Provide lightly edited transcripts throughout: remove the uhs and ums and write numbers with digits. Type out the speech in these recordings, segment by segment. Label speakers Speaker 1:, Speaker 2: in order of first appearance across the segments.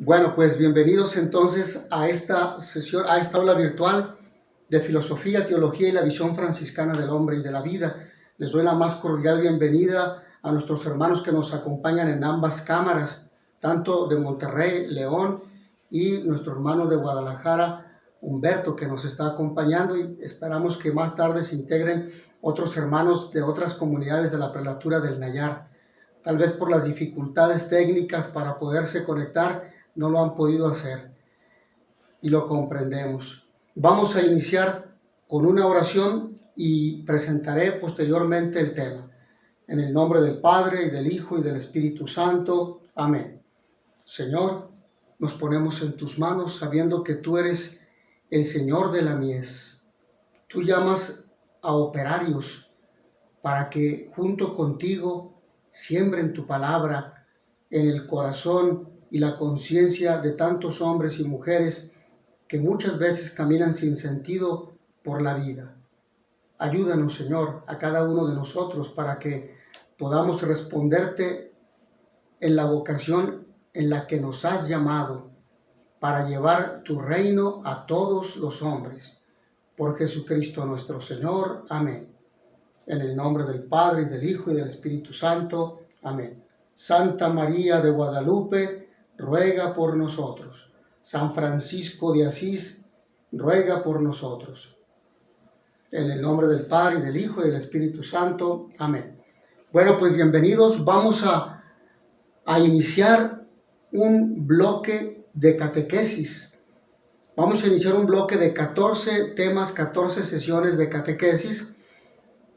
Speaker 1: Bueno, pues bienvenidos entonces a esta sesión, a esta aula virtual de Filosofía, Teología y la Visión Franciscana del Hombre y de la Vida. Les doy la más cordial bienvenida a nuestros hermanos que nos acompañan en ambas cámaras, tanto de Monterrey, León, y nuestro hermano de Guadalajara, Humberto, que nos está acompañando, y esperamos que más tarde se integren otros hermanos de otras comunidades de la prelatura del Nayar. Tal vez por las dificultades técnicas para poderse conectar, no lo han podido hacer y lo comprendemos. Vamos a iniciar con una oración y presentaré posteriormente el tema. En el nombre del Padre, y del Hijo, y del Espíritu Santo. Amén. Señor, nos ponemos en tus manos sabiendo que tú eres el Señor de la mies. Tú llamas a operarios para que junto contigo siembren tu palabra en el corazón y la conciencia de tantos hombres y mujeres que muchas veces caminan sin sentido por la vida. Ayúdanos, Señor, a cada uno de nosotros para que podamos responderte en la vocación en la que nos has llamado para llevar tu reino a todos los hombres. Por Jesucristo nuestro Señor. Amén. En el nombre del Padre, y del Hijo, y del Espíritu Santo. Amén. Santa María de Guadalupe, ruega por nosotros. San Francisco de Asís, ruega por nosotros. En el nombre del Padre, y del Hijo, y del Espíritu Santo. Amén. Bueno, pues bienvenidos. Vamos a iniciar un bloque de catequesis. Vamos a iniciar un bloque de 14 temas, 14 sesiones de catequesis,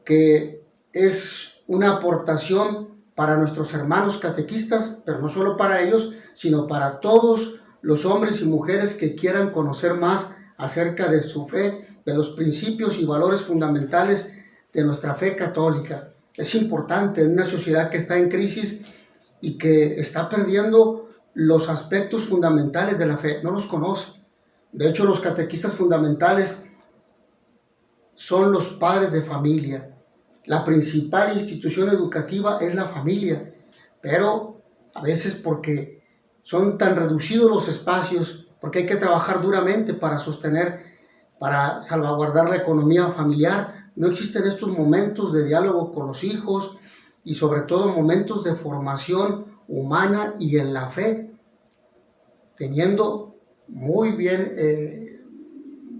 Speaker 1: que es una aportación para nuestros hermanos catequistas, pero no solo para ellos, sino para todos los hombres y mujeres que quieran conocer más acerca de su fe, de los principios y valores fundamentales de nuestra fe católica. Es importante en una sociedad que está en crisis y que está perdiendo los aspectos fundamentales de la fe, no los conoce. De hecho, los catequistas fundamentales son los padres de familia. La principal institución educativa es la familia, pero a veces porque son tan reducidos los espacios, porque hay que trabajar duramente para sostener, para salvaguardar la economía familiar, no existen estos momentos de diálogo con los hijos y sobre todo momentos de formación humana y en la fe, teniendo muy bien,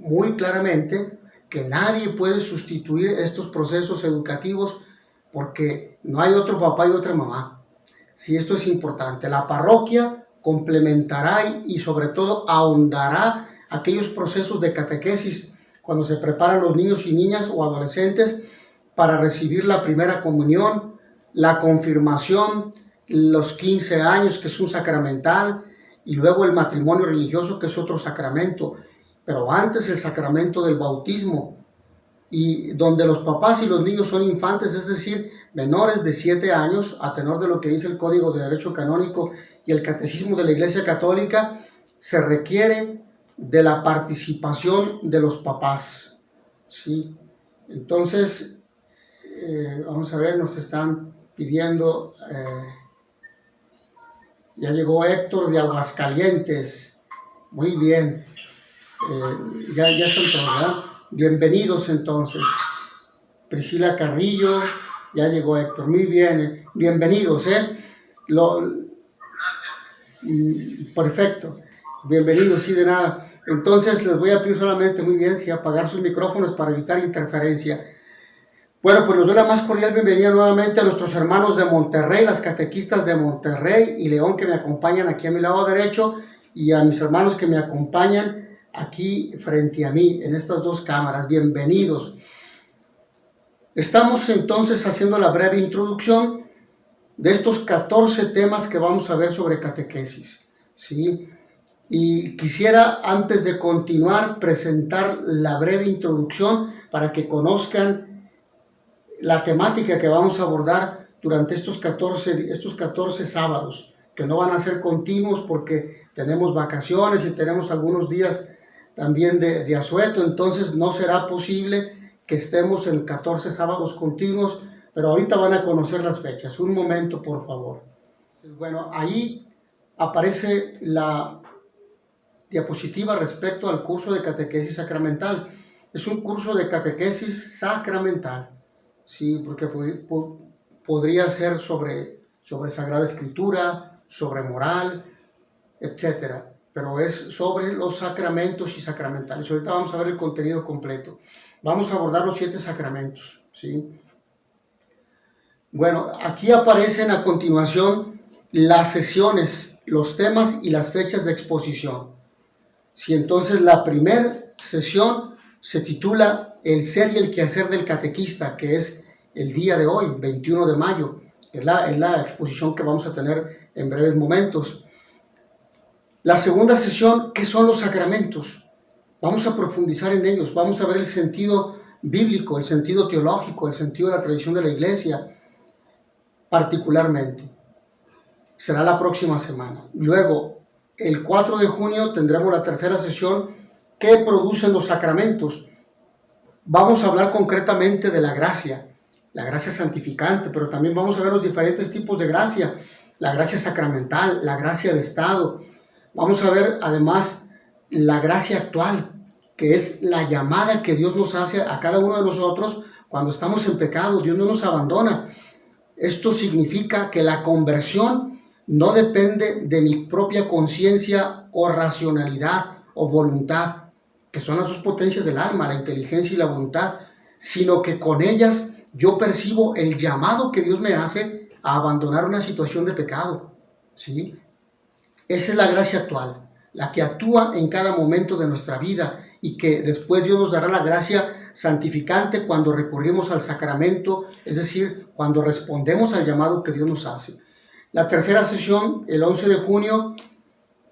Speaker 1: muy claramente que nadie puede sustituir estos procesos educativos porque no hay otro papá y otra mamá. Sí, esto es importante. La parroquia complementará y sobre todo ahondará aquellos procesos de catequesis cuando se preparan los niños y niñas o adolescentes para recibir la primera comunión, la confirmación, los 15 años, que es un sacramental, y luego el matrimonio religioso, que es otro sacramento. Pero antes el sacramento del bautismo, y donde los papás y los niños son infantes, es decir, menores de 7 años, a tenor de lo que dice el Código de Derecho Canónico y el Catecismo de la Iglesia Católica, se requiere de la participación de los papás. ¿Sí? Entonces, vamos a ver, nos están pidiendo, ya llegó Héctor de Aguascalientes, muy bien. Ya están todos, ¿verdad? Bienvenidos entonces. Priscila Carrillo, ya llegó Héctor, muy bien, bienvenidos, perfecto, bienvenidos, sí, de nada. Entonces les voy a pedir solamente, muy bien, si apagar sus micrófonos para evitar interferencia. Bueno, pues les doy la más cordial bienvenida nuevamente a nuestros hermanos de Monterrey, las catequistas de Monterrey y León que me acompañan aquí a mi lado derecho, y a mis hermanos que me acompañan aquí frente a mí en estas dos cámaras. Bienvenidos. Estamos entonces haciendo la breve introducción de estos 14 temas que vamos a ver sobre catequesis, ¿sí? Y quisiera, antes de continuar, presentar la breve introducción para que conozcan la temática que vamos a abordar durante estos 14 sábados, que no van a ser continuos porque tenemos vacaciones y tenemos algunos días también de asueto, entonces no será posible que estemos en 14 sábados continuos, pero ahorita van a conocer las fechas. Un momento, por favor. Bueno, ahí aparece la diapositiva respecto al curso de catequesis sacramental. Es un curso de catequesis sacramental, sí, porque podría ser sobre Sagrada Escritura, sobre moral, etcétera, pero es sobre los sacramentos y sacramentales. Ahorita vamos a ver el contenido completo. Vamos a abordar los 7 sacramentos, ¿sí? Bueno, aquí aparecen a continuación las sesiones, los temas y las fechas de exposición. Sí, entonces la primera sesión se titula El ser y el quehacer del catequista, que es el día de hoy, 21 de mayo. Es la exposición que vamos a tener en breves momentos. La segunda sesión, ¿qué son los sacramentos? Vamos a profundizar en ellos, vamos a ver el sentido bíblico, el sentido teológico, el sentido de la tradición de la Iglesia, particularmente. Será la próxima semana. Luego, el 4 de junio tendremos la tercera sesión, ¿qué producen los sacramentos? Vamos a hablar concretamente de la gracia santificante, pero también vamos a ver los diferentes tipos de gracia, la gracia sacramental, la gracia de estado. Vamos a ver además la gracia actual, que es la llamada que Dios nos hace a cada uno de nosotros cuando estamos en pecado. Dios no nos abandona. Esto significa que la conversión no depende de mi propia conciencia o racionalidad o voluntad, que son las dos potencias del alma, la inteligencia y la voluntad, sino que con ellas yo percibo el llamado que Dios me hace a abandonar una situación de pecado, ¿sí? Esa es la gracia actual, la que actúa en cada momento de nuestra vida y que después Dios nos dará la gracia santificante cuando recurrimos al sacramento, es decir, cuando respondemos al llamado que Dios nos hace. La tercera sesión, el 11 de junio,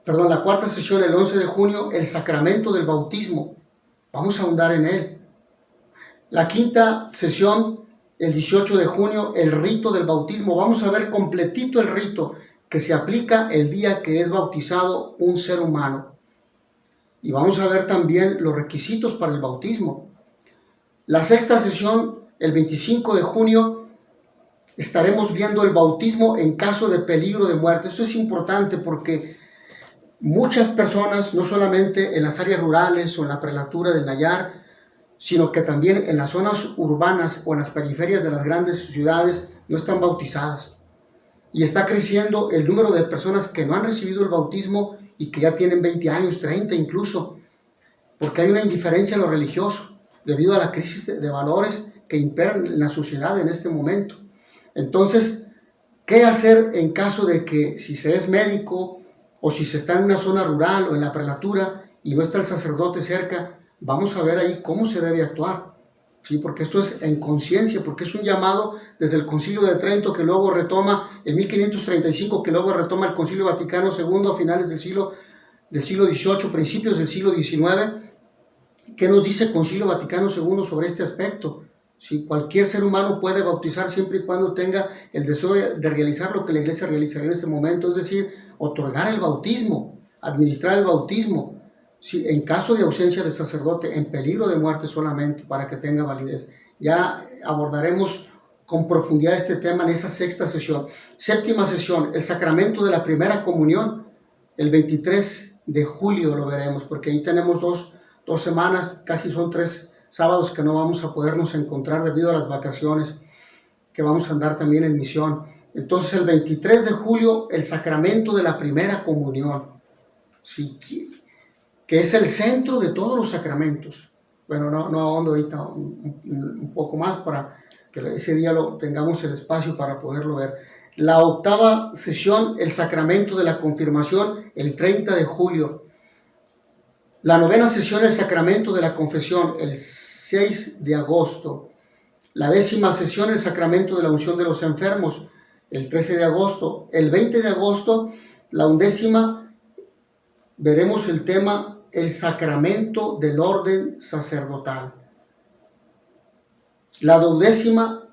Speaker 1: perdón, la cuarta sesión, el 11 de junio, el sacramento del bautismo. Vamos a ahondar en él. La quinta sesión, el 18 de junio, el rito del bautismo. Vamos a ver completito el rito que se aplica el día que es bautizado un ser humano. Y vamos a ver también los requisitos para el bautismo. La sexta sesión, el 25 de junio, estaremos viendo el bautismo en caso de peligro de muerte. Esto es importante porque muchas personas, no solamente en las áreas rurales o en la prelatura del Nayar, sino que también en las zonas urbanas o en las periferias de las grandes ciudades, no están bautizadas. Y está creciendo el número de personas que no han recibido el bautismo y que ya tienen 20 años, 30 incluso, porque hay una indiferencia a lo religioso, debido a la crisis de valores que imperan en la sociedad en este momento. Entonces, ¿qué hacer en caso de que si se es médico o si se está en una zona rural o en la prelatura y no está el sacerdote cerca? Vamos a ver ahí cómo se debe actuar, ¿sí? Porque esto es en conciencia, porque es un llamado desde el Concilio de Trento que luego retoma en 1535, que luego retoma el Concilio Vaticano II a finales del siglo XVIII, principios del siglo XIX. ¿Qué nos dice el Concilio Vaticano II sobre este aspecto? Si cualquier ser humano puede bautizar siempre y cuando tenga el deseo de realizar lo que la Iglesia realizaría en ese momento, es decir, otorgar el bautismo, administrar el bautismo, si en caso de ausencia de sacerdote, en peligro de muerte solamente, para que tenga validez. Ya abordaremos con profundidad este tema en esa sexta sesión. Séptima sesión, el sacramento de la primera comunión, el 23 de julio lo veremos, porque ahí tenemos dos semanas, casi son 3 sábados que no vamos a podernos encontrar debido a las vacaciones, que vamos a andar también en misión. Entonces el 23 de julio, el sacramento de la primera comunión, ¿sí? Que es el centro de todos los sacramentos. Bueno, no ahondo ahorita un poco más para que ese día tengamos el espacio para poderlo ver. La octava sesión, el sacramento de la confirmación, el 30 de julio. La novena sesión, el sacramento de la confesión, el 6 de agosto. La 10ª sesión, el sacramento de la unción de los enfermos, el 13 de agosto. El 20 de agosto, la 11ª, veremos el tema, el sacramento del orden sacerdotal. La 12ª,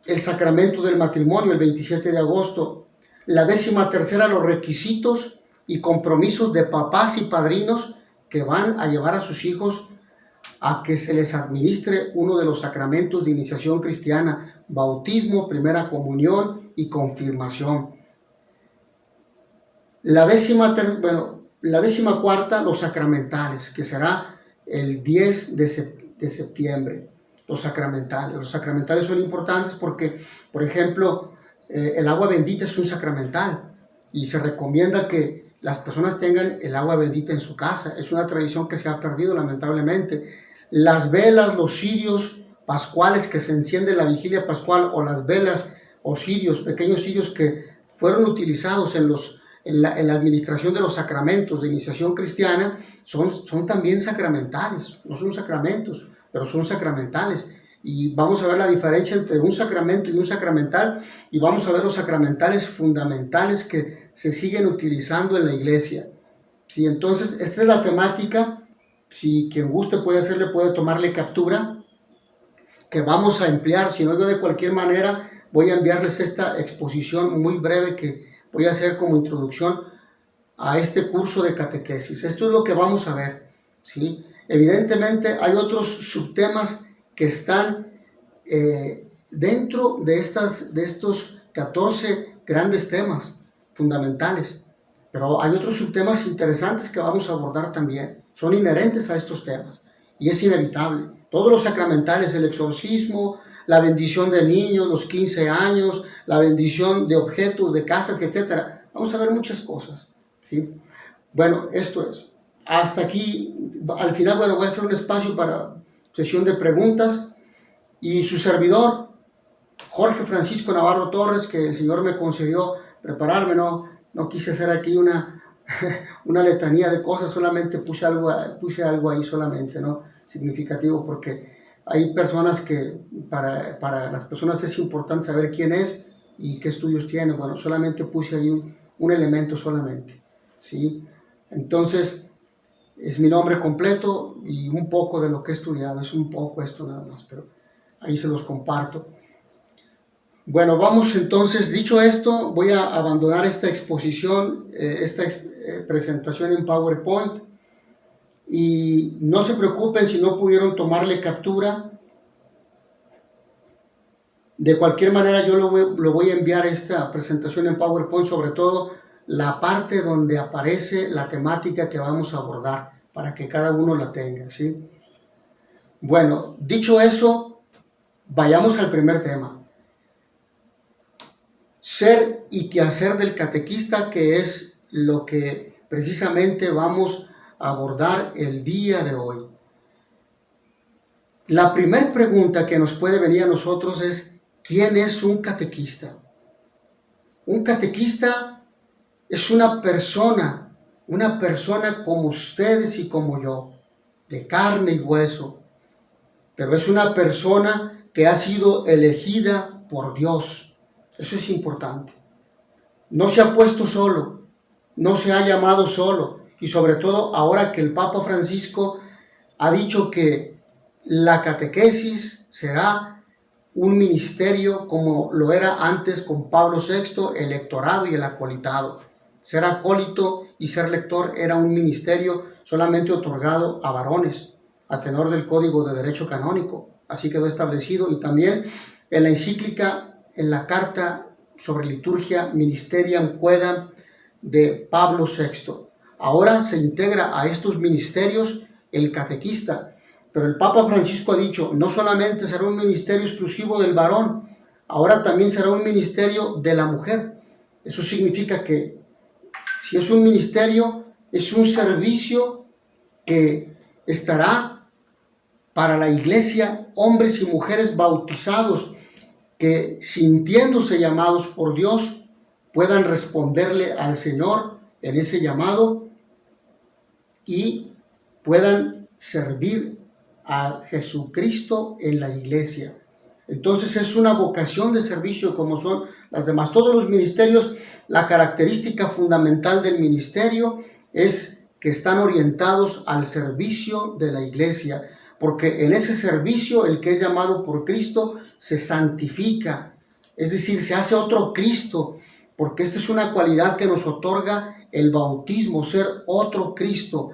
Speaker 1: el sacramento del matrimonio, el 27 de agosto. La 13ª, los requisitos y compromisos de papás y padrinos que van a llevar a sus hijos a que se les administre uno de los sacramentos de iniciación cristiana, bautismo, primera comunión y confirmación. La 14ª, los sacramentales, que será el 10 de septiembre. Los sacramentales son importantes porque, por ejemplo, el agua bendita es un sacramental y se recomienda que las personas tengan el agua bendita en su casa. Es una tradición que se ha perdido lamentablemente. Las velas, los cirios pascuales que se encienden en la vigilia pascual, o las velas o cirios, pequeños cirios que fueron utilizados en la administración de los sacramentos de iniciación cristiana, son también sacramentales. No son sacramentos, pero son sacramentales. Y vamos a ver la diferencia entre un sacramento y un sacramental, y vamos a ver los sacramentales fundamentales que se siguen utilizando en la iglesia. ¿Sí? Entonces, esta es la temática. Si quien guste puede tomarle captura, que vamos a emplear. Si no, yo de cualquier manera voy a enviarles esta exposición muy breve que voy a hacer como introducción a este curso de catequesis. Esto es lo que vamos a ver, ¿sí? Evidentemente hay otros subtemas que están dentro de estos 14 grandes temas fundamentales, pero hay otros subtemas interesantes que vamos a abordar también. Son inherentes a estos temas y es inevitable. Todos los sacramentales, el exorcismo, la bendición de niños, los 15 años, la bendición de objetos, de casas, etc. Vamos a ver muchas cosas, ¿sí? Bueno, esto es. Hasta aquí. Al final, bueno, voy a hacer un espacio para sesión de preguntas, y su servidor, Jorge Francisco Navarro Torres, que el Señor me concedió prepararme. No quise hacer aquí una letanía de cosas, solamente puse algo ahí solamente, ¿no? Significativo, porque hay personas que, para las personas es importante saber quién es y qué estudios tiene. Bueno, solamente puse ahí un elemento solamente, ¿sí? Entonces, es mi nombre completo y un poco de lo que he estudiado. Es un poco esto nada más, pero ahí se los comparto. Bueno, vamos entonces. Dicho esto, voy a abandonar esta exposición, presentación en PowerPoint, y no se preocupen si no pudieron tomarle captura. De cualquier manera, yo lo voy a enviar esta presentación en PowerPoint, sobre todo la parte donde aparece la temática que vamos a abordar, para que cada uno la tenga, ¿sí? Bueno, dicho eso, vayamos al primer tema. Ser y quehacer del catequista, que es lo que precisamente vamos a abordar el día de hoy. La primera pregunta que nos puede venir a nosotros es: ¿quién es un catequista? Un catequista es una persona como ustedes y como yo, de carne y hueso, pero es una persona que ha sido elegida por Dios. Eso es importante. No se ha puesto solo, no se ha llamado solo, y sobre todo ahora que el Papa Francisco ha dicho que la catequesis será un ministerio como lo era antes con Pablo VI, el lectorado y el acolitado. Ser acólito y ser lector era un ministerio solamente otorgado a varones, a tenor del Código de Derecho Canónico. Así quedó establecido, y también en la encíclica, en la carta sobre liturgia Ministerium Quaedam de Pablo VI. Ahora se integra a estos ministerios el catequista, pero el Papa Francisco ha dicho: no solamente será un ministerio exclusivo del varón, ahora también será un ministerio de la mujer. Eso significa que si es un ministerio, es un servicio que estará para la iglesia, hombres y mujeres bautizados, que sintiéndose llamados por Dios puedan responderle al Señor en ese llamado y puedan servir a Jesucristo en la iglesia. Entonces es una vocación de servicio como son las demás. Todos los ministerios, la característica fundamental del ministerio es que están orientados al servicio de la iglesia, porque en ese servicio el que es llamado por Cristo se santifica, es decir, se hace otro Cristo, porque esta es una cualidad que nos otorga el bautismo, ser otro Cristo,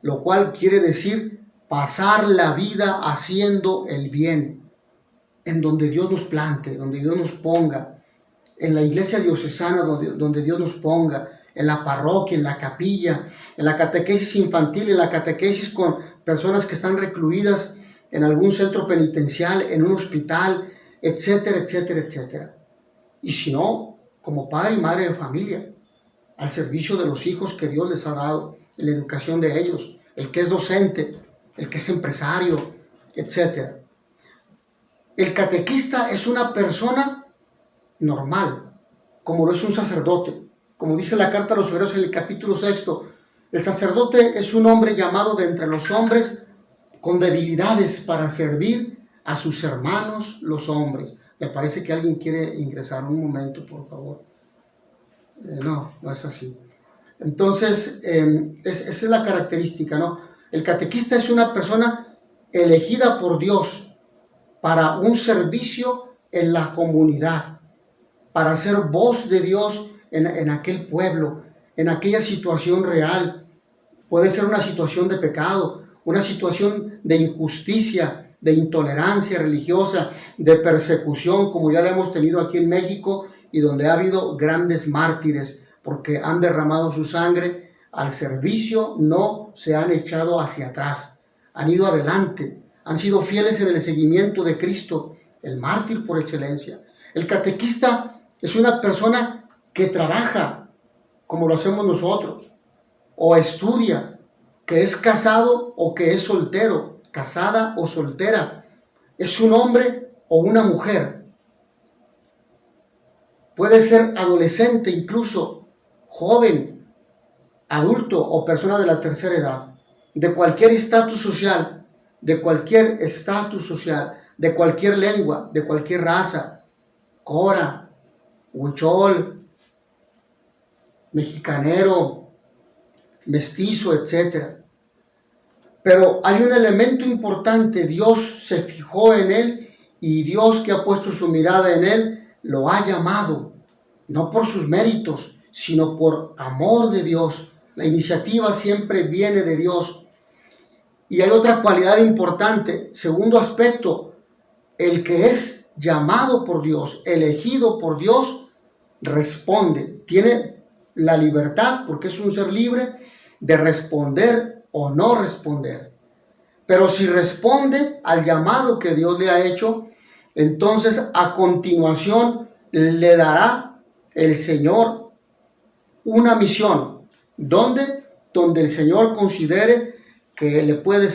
Speaker 1: lo cual quiere decir pasar la vida haciendo el bien, en donde Dios nos plante, donde Dios nos ponga, en la iglesia diocesana donde Dios nos ponga, en la parroquia, en la capilla, en la catequesis infantil, en la catequesis con personas que están recluidas en algún centro penitencial, en un hospital, etcétera, etcétera, etcétera. Y si no, como padre y madre de familia, al servicio de los hijos que Dios les ha dado, en la educación de ellos, el que es docente, el que es empresario, etcétera. El catequista es una persona normal, como lo es un sacerdote. Como dice la carta a los Hebreos en el capítulo 6, el sacerdote es un hombre llamado de entre los hombres con debilidades para servir a sus hermanos los hombres. Me parece que alguien quiere ingresar. Un momento, por favor. No es así. Entonces, esa es la característica, ¿no? El catequista es una persona elegida por Dios para un servicio en la comunidad, para ser voz de Dios en aquel pueblo, en aquella situación real. Puede ser una situación de pecado, una situación de injusticia, de intolerancia religiosa, de persecución, como ya la hemos tenido aquí en México, y donde ha habido grandes mártires, porque han derramado su sangre al servicio, no se han echado hacia atrás, han ido adelante, han sido fieles en el seguimiento de Cristo, el mártir por excelencia. El catequista es una persona que trabaja, como lo hacemos nosotros, o estudia, que es casado o que es soltero, casada o soltera, es un hombre o una mujer, puede ser adolescente, incluso joven, adulto o persona de la tercera edad, de cualquier estatus social, de cualquier lengua, de cualquier raza, cora, huichol, mexicanero, mestizo, etc. Pero hay un elemento importante: Dios se fijó en él, y Dios, que ha puesto su mirada en él, lo ha llamado, no por sus méritos, sino por amor de Dios. La iniciativa siempre viene de Dios. Y hay otra cualidad importante, segundo aspecto: el que es llamado por Dios, elegido por Dios, responde, tiene la libertad, porque es un ser libre, de responder o no responder. Pero si responde al llamado que Dios le ha hecho, entonces a continuación le dará el Señor una misión. ¿Dónde? Donde el Señor considere que puede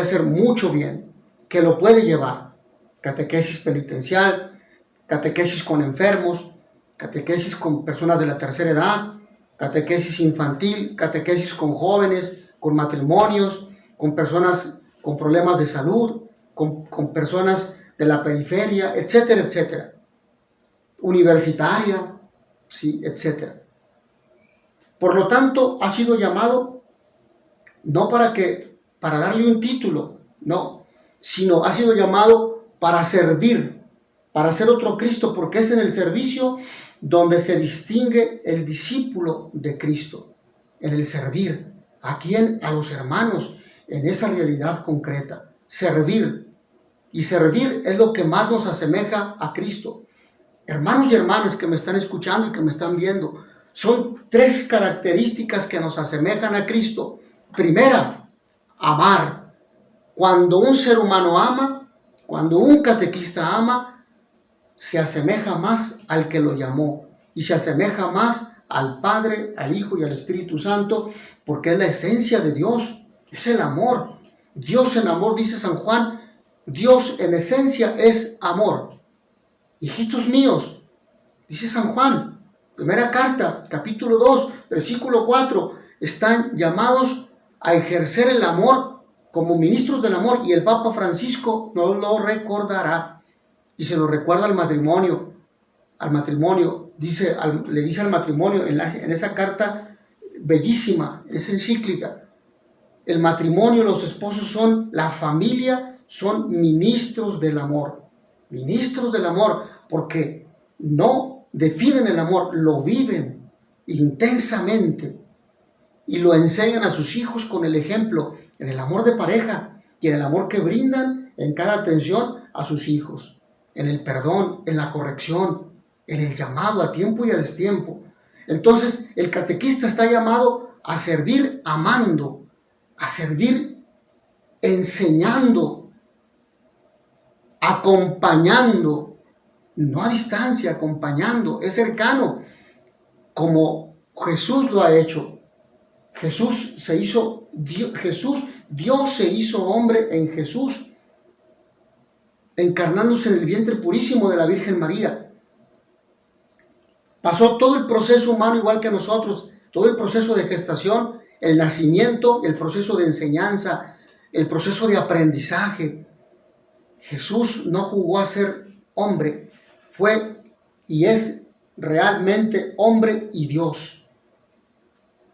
Speaker 1: hacer mucho bien, que lo puede llevar. Catequesis penitencial, catequesis con enfermos, catequesis con personas de la tercera edad, catequesis infantil, catequesis con jóvenes, con matrimonios, con personas con problemas de salud, con personas de la periferia, etcétera, etcétera. Universitaria, sí, etcétera. Por lo tanto, ha sido llamado no para darle un título, no, sino ha sido llamado para servir, para ser otro Cristo, porque es en el servicio donde se distingue el discípulo de Cristo, en el servir. ¿A quién? A los hermanos, en esa realidad concreta, servir. Y servir es lo que más nos asemeja a Cristo. Hermanos y hermanas que me están escuchando y que me están viendo, son tres características que nos asemejan a Cristo. Primera, amar. Cuando un ser humano ama, cuando un catequista ama, se asemeja más al que lo llamó, y se asemeja más al Padre, al Hijo y al Espíritu Santo, porque es la esencia de Dios, es el amor. Dios en amor, dice San Juan, Dios en esencia es amor. Hijitos míos, dice San Juan, primera carta, capítulo 2, versículo 4, están llamados a ejercer el amor como ministros del amor, y el Papa Francisco nos lo recordará, y se lo recuerda al matrimonio, le dice al matrimonio en esa carta bellísima, esa encíclica: el matrimonio, los esposos son la familia, son ministros del amor, porque no definen el amor, lo viven intensamente y lo enseñan a sus hijos con el ejemplo, en el amor de pareja y en el amor que brindan en cada atención a sus hijos, en el perdón, en la corrección, en el llamado a tiempo y a destiempo. Entonces, el catequista está llamado a servir amando, a servir enseñando, acompañando, no a distancia, acompañando, es cercano, como Jesús lo ha hecho. Jesús se hizo, Dios se hizo hombre en Jesús, encarnándose en el vientre purísimo de la Virgen María. Pasó todo el proceso humano igual que nosotros, todo el proceso de gestación, el nacimiento, el proceso de enseñanza, el proceso de aprendizaje. Jesús no jugó a ser hombre, fue y es realmente hombre y Dios,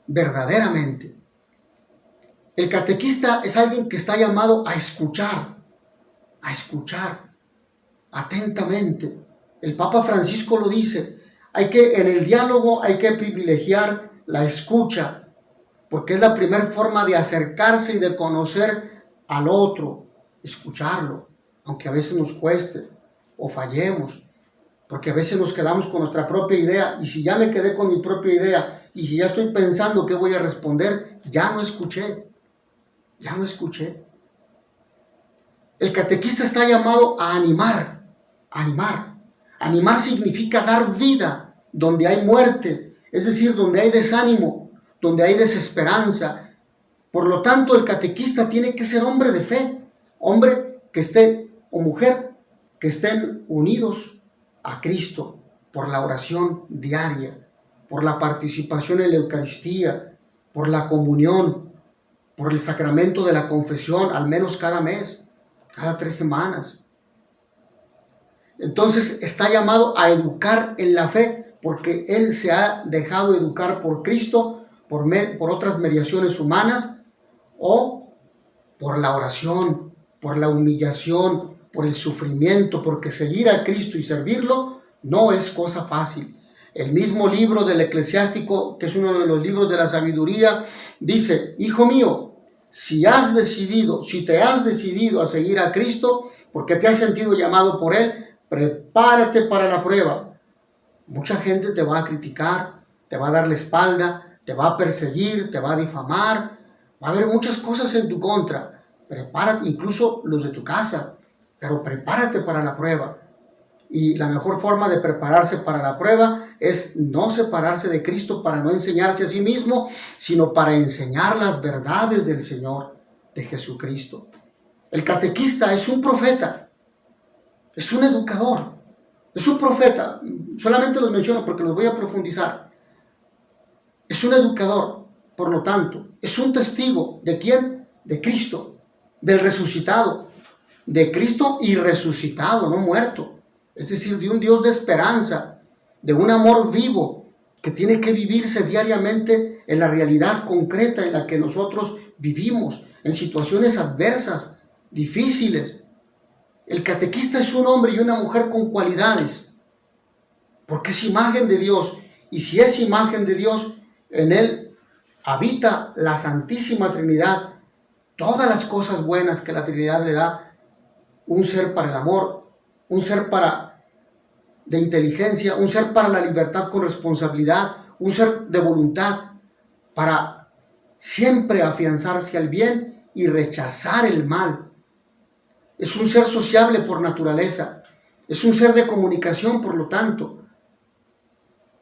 Speaker 1: verdaderamente. El catequista es alguien que está llamado a escuchar atentamente. El Papa Francisco lo dice, en el diálogo hay que privilegiar la escucha, porque es la primera forma de acercarse y de conocer al otro, escucharlo, aunque a veces nos cueste o fallemos, porque a veces nos quedamos con nuestra propia idea, y si ya me quedé con mi propia idea, y si ya estoy pensando qué voy a responder, ya no escuché. El catequista está llamado a animar. Animar significa dar vida donde hay muerte, es decir, donde hay desánimo, donde hay desesperanza. Por lo tanto, el catequista tiene que ser hombre de fe, hombre que esté, o mujer, que estén unidos a Cristo por la oración diaria, por la participación en la Eucaristía, por la comunión, por el sacramento de la confesión, al menos cada mes, cada 3 semanas. Entonces está llamado a educar en la fe, porque él se ha dejado educar por Cristo, por otras mediaciones humanas, o por la oración, por la humillación, por el sufrimiento, porque seguir a Cristo y servirlo no es cosa fácil. El mismo libro del Eclesiástico, que es uno de los libros de la sabiduría, dice: hijo mío, si te has decidido a seguir a Cristo, porque te has sentido llamado por Él, prepárate para la prueba. Mucha gente te va a criticar, te va a dar la espalda, te va a perseguir, te va a difamar, va a haber muchas cosas en tu contra. Prepárate, incluso los de tu casa, pero prepárate para la prueba. Y la mejor forma de prepararse para la prueba es no separarse de Cristo para no enseñarse a sí mismo, sino para enseñar las verdades del Señor, de Jesucristo. El catequista es un profeta, es un educador, es un profeta. Solamente los menciono porque los voy a profundizar. Es un educador, por lo tanto, es un testigo. ¿De quién? De Cristo, del resucitado, de Cristo y resucitado, no muerto. Es decir, de un Dios de esperanza, de un amor vivo que tiene que vivirse diariamente en la realidad concreta en la que nosotros vivimos, en situaciones adversas, difíciles. El catequista es un hombre y una mujer con cualidades, porque es imagen de Dios, y si es imagen de Dios, en él habita la Santísima Trinidad, todas las cosas buenas que la Trinidad le da, un ser para el amor, un ser de inteligencia, un ser para la libertad con responsabilidad, un ser de voluntad para siempre afianzarse al bien y rechazar el mal. Es un ser sociable por naturaleza, es un ser de comunicación, por lo tanto,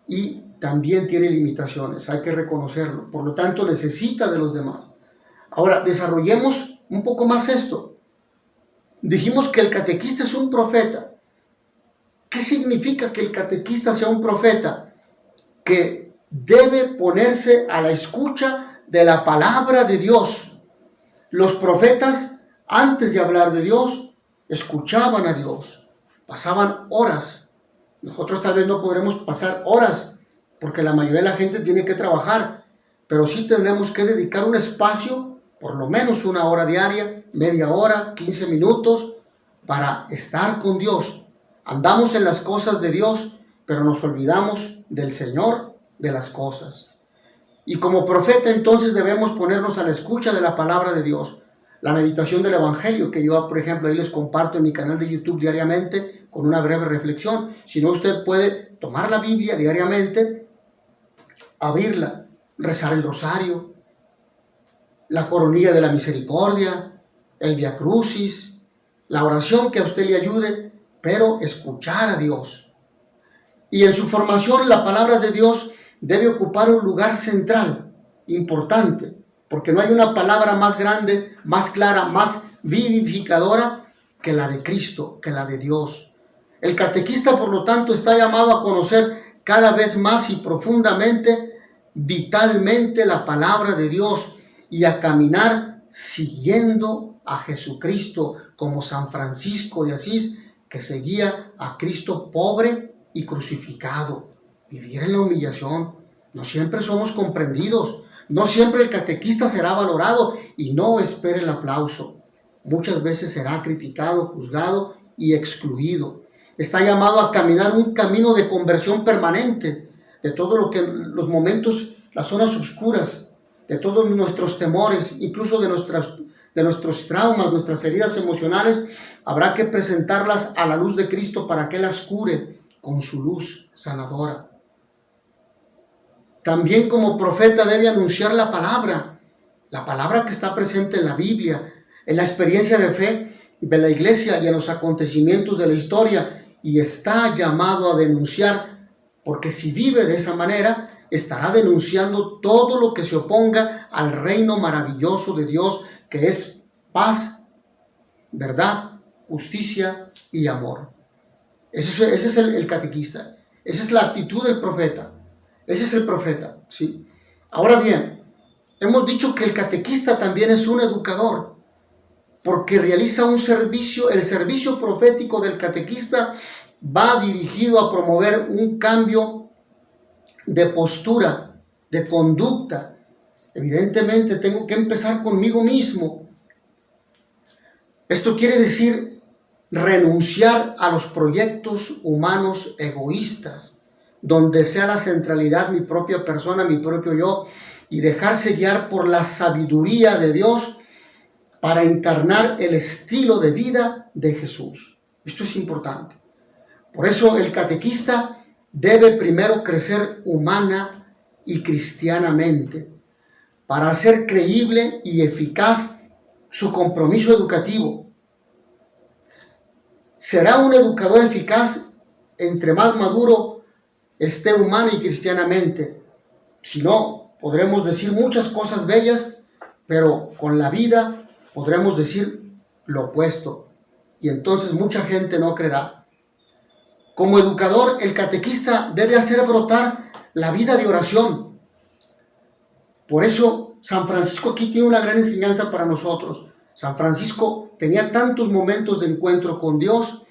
Speaker 1: y también tiene limitaciones, hay que reconocerlo, por lo tanto necesita de los demás. Ahora, desarrollemos un poco más esto. Dijimos que el catequista es un profeta. ¿Qué significa que el catequista sea un profeta? Que debe ponerse a la escucha de la palabra de Dios. Los profetas, antes de hablar de Dios, escuchaban a Dios, pasaban horas. Nosotros tal vez no podremos pasar horas, porque la mayoría de la gente tiene que trabajar, pero sí tenemos que dedicar un espacio, por lo menos 1 hora diaria, media hora, 15 minutos, para estar con Dios. Andamos en las cosas de Dios, pero nos olvidamos del Señor de las cosas. Y como profeta entonces debemos ponernos a la escucha de la palabra de Dios. La meditación del Evangelio, que yo, por ejemplo, ahí les comparto en mi canal de YouTube diariamente con una breve reflexión. Si no, usted puede tomar la Biblia diariamente abrirla, rezar el rosario, la coronilla de la misericordia, el Via Crucis, la oración que a usted le ayude, pero escuchar a Dios. Y en su formación la palabra de Dios debe ocupar un lugar central, importante, porque no hay una palabra más grande, más clara, más vivificadora que la de Cristo, que la de Dios. El catequista, por lo tanto, está llamado a conocer cada vez más y profundamente, vitalmente la palabra de Dios y a caminar siguiendo a Jesucristo, como San Francisco de Asís, que seguía a Cristo pobre y crucificado. Vivir en la humillación. No siempre somos comprendidos, no siempre el catequista será valorado y no espere el aplauso. Muchas veces será criticado, juzgado y excluido. Está llamado a caminar un camino de conversión permanente de todo lo que los momentos, las zonas oscuras, de todos nuestros temores, incluso de nuestros traumas, nuestras heridas emocionales. Habrá que presentarlas a la luz de Cristo para que las cure con su luz sanadora. También como profeta debe anunciar la palabra que está presente en la Biblia, en la experiencia de fe de la iglesia y en los acontecimientos de la historia, y está llamado a denunciar, porque si vive de esa manera, estará denunciando todo lo que se oponga al reino maravilloso de Dios, que es paz, verdad, justicia y amor. Ese es el catequista, esa es la actitud del profeta, ese es el profeta, ¿sí? Ahora bien, hemos dicho que el catequista también es un educador, porque realiza un servicio. El servicio profético del catequista va dirigido a promover un cambio de postura, de conducta. Evidentemente tengo que empezar conmigo mismo. Esto quiere decir renunciar a los proyectos humanos egoístas, donde sea la centralidad mi propia persona, mi propio yo, y dejarse guiar por la sabiduría de Dios para encarnar el estilo de vida de Jesús. Esto es importante. Por eso el catequista debe primero crecer humana y cristianamente, para hacer creíble y eficaz su compromiso educativo. Será un educador eficaz entre más maduro esté humana y cristianamente. Si no, podremos decir muchas cosas bellas, pero con la vida podremos decir lo opuesto, y entonces mucha gente no creerá. Como educador, el catequista debe hacer brotar la vida de oración. Por eso San Francisco aquí tiene una gran enseñanza para nosotros. San Francisco tenía tantos momentos de encuentro con Dios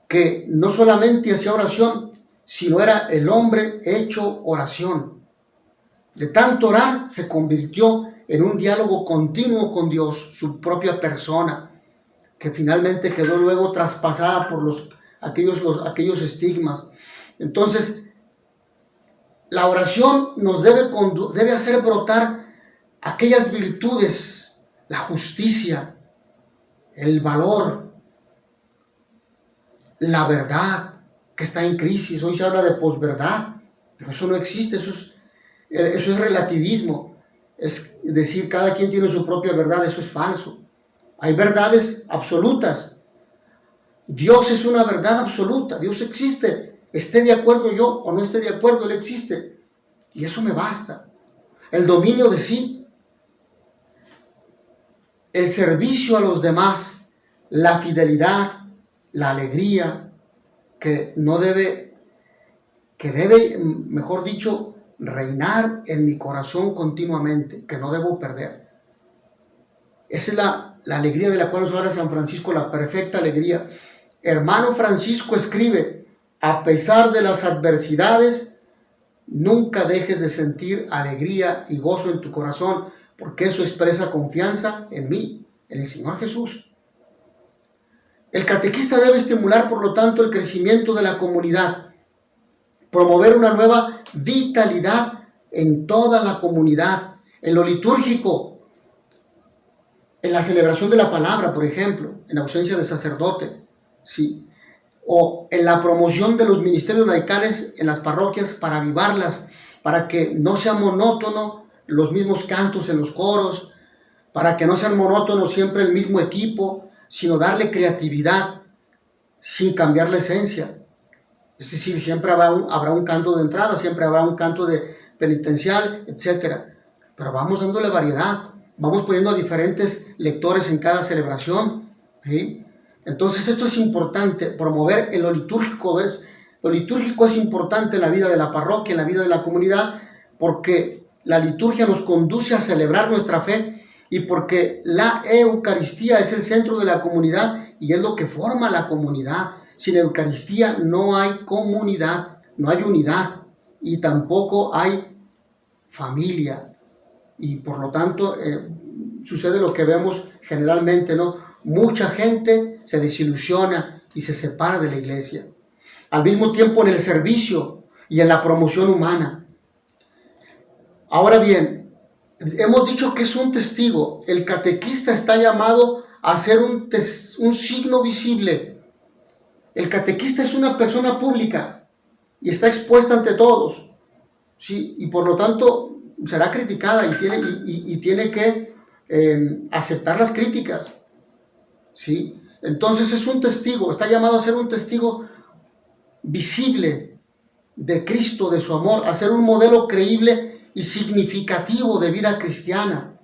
Speaker 1: que no solamente hacía oración, sino era el hombre hecho oración. De tanto orar se convirtió en un diálogo continuo con Dios, su propia persona, que finalmente quedó luego traspasada por aquellos estigmas. Entonces, la oración nos debe hacer brotar aquellas virtudes, la justicia, el valor, la verdad, que está en crisis. Hoy se habla de posverdad, pero eso no existe, eso es relativismo. Es decir, cada quien tiene su propia verdad, eso es falso. Hay verdades absolutas. Dios es una verdad absoluta, Dios existe, esté de acuerdo yo o no esté de acuerdo, Él existe. Y eso me basta. El dominio de sí, el servicio a los demás, la fidelidad, la alegría, que debe, mejor dicho, reinar en mi corazón continuamente, que no debo perder. Esa es la alegría de la cual nos habla San Francisco, la perfecta alegría. Hermano Francisco escribe: a pesar de las adversidades, nunca dejes de sentir alegría y gozo en tu corazón, porque eso expresa confianza en mí, en el Señor Jesús. El catequista debe estimular, por lo tanto, el crecimiento de la comunidad, promover una nueva vitalidad en toda la comunidad, en lo litúrgico, en la celebración de la palabra, por ejemplo, en ausencia de sacerdote, sí, o en la promoción de los ministerios laicales en las parroquias para avivarlas para que no sea monótono los mismos cantos en los coros, para que no sea monótono siempre el mismo equipo, sino darle creatividad sin cambiar la esencia. Es decir, siempre habrá un canto de entrada, siempre habrá un canto de penitencial, etc. Pero vamos dándole variedad, vamos poniendo a diferentes lectores en cada celebración, ¿sí? Entonces esto es importante, promover en lo litúrgico. Lo litúrgico es importante en la vida de la parroquia, en la vida de la comunidad, porque la liturgia nos conduce a celebrar nuestra fe y porque la Eucaristía es el centro de la comunidad y es lo que forma la comunidad. Sin Eucaristía no hay comunidad, no hay unidad y tampoco hay familia. Y por lo tanto sucede lo que vemos generalmente, ¿no? Mucha gente se desilusiona y se separa de la iglesia. Al mismo tiempo en el servicio y en la promoción humana. Ahora bien, hemos dicho que es un testigo. El catequista está llamado a ser un signo visible. El catequista es una persona pública y está expuesta ante todos, ¿sí? Y por lo tanto será criticada y tiene que aceptar las críticas, ¿sí? Entonces es un testigo, está llamado a ser un testigo visible de Cristo, de su amor, a ser un modelo creíble y significativo de vida cristiana.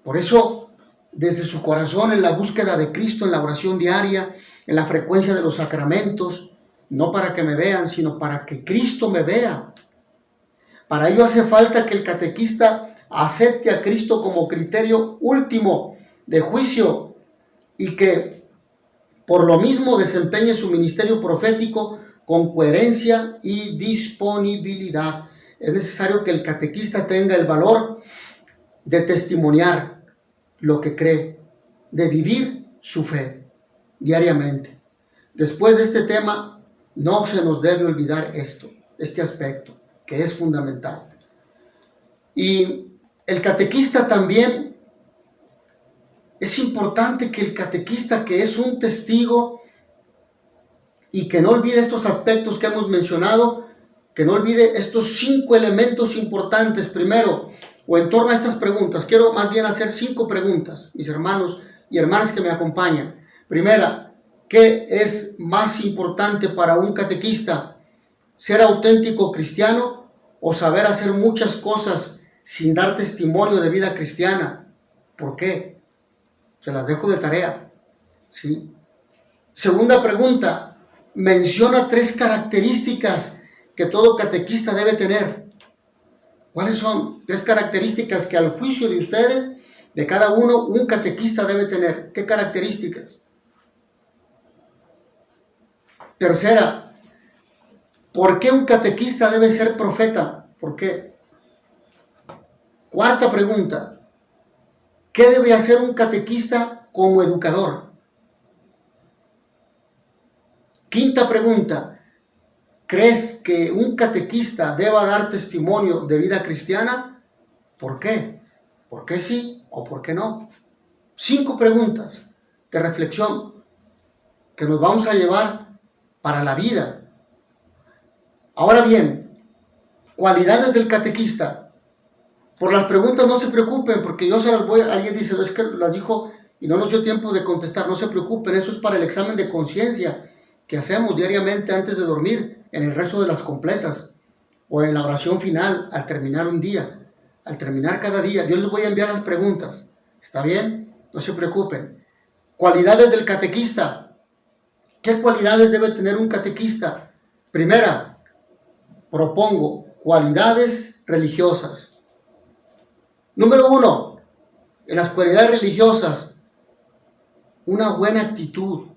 Speaker 1: Por eso, desde su corazón, en la búsqueda de Cristo, en la oración diaria, en la frecuencia de los sacramentos, no para que me vean, sino para que Cristo me vea. Para ello hace falta que el catequista acepte a Cristo como criterio último de juicio y que por lo mismo desempeñe su ministerio profético con coherencia y disponibilidad. Es necesario que el catequista tenga el valor de testimoniar lo que cree, de vivir su fe diariamente. Después de este tema, no se nos debe olvidar este aspecto, que es fundamental. Y el catequista también, es importante que el catequista, que es un testigo, y que no olvide estos aspectos que hemos mencionado, que no olvide estos 5 elementos importantes. Primero, o en torno a estas preguntas, quiero más bien hacer 5 preguntas, mis hermanos y hermanas que me acompañan. Primera, ¿qué es más importante para un catequista? ¿Ser auténtico cristiano o saber hacer muchas cosas sin dar testimonio de vida cristiana? ¿Por qué? Se las dejo de tarea, ¿sí? Segunda pregunta, menciona 3 características que todo catequista debe tener. ¿Cuáles son 3 características que al juicio de ustedes, de cada uno, un catequista debe tener? ¿Qué características? Tercera, ¿por qué un catequista debe ser profeta? ¿Por qué? Cuarta pregunta, ¿qué debe hacer un catequista como educador? Quinta pregunta, ¿crees que un catequista deba dar testimonio de vida cristiana? ¿Por qué? ¿Por qué sí o por qué no? 5 preguntas de reflexión que nos vamos a llevar para la vida. Ahora bien, cualidades del catequista. Por las preguntas no se preocupen, porque yo se las voy, alguien dice, es que las dijo y no nos dio tiempo de contestar. No se preocupen, eso es para el examen de conciencia que hacemos diariamente antes de dormir, en el resto de las completas, o en la oración final, al terminar un día, al terminar cada día. Yo les voy a enviar las preguntas, ¿está bien? No se preocupen. Cualidades del catequista. ¿Qué cualidades debe tener un catequista? Primera, propongo cualidades religiosas. Número 1, en las cualidades religiosas, una buena actitud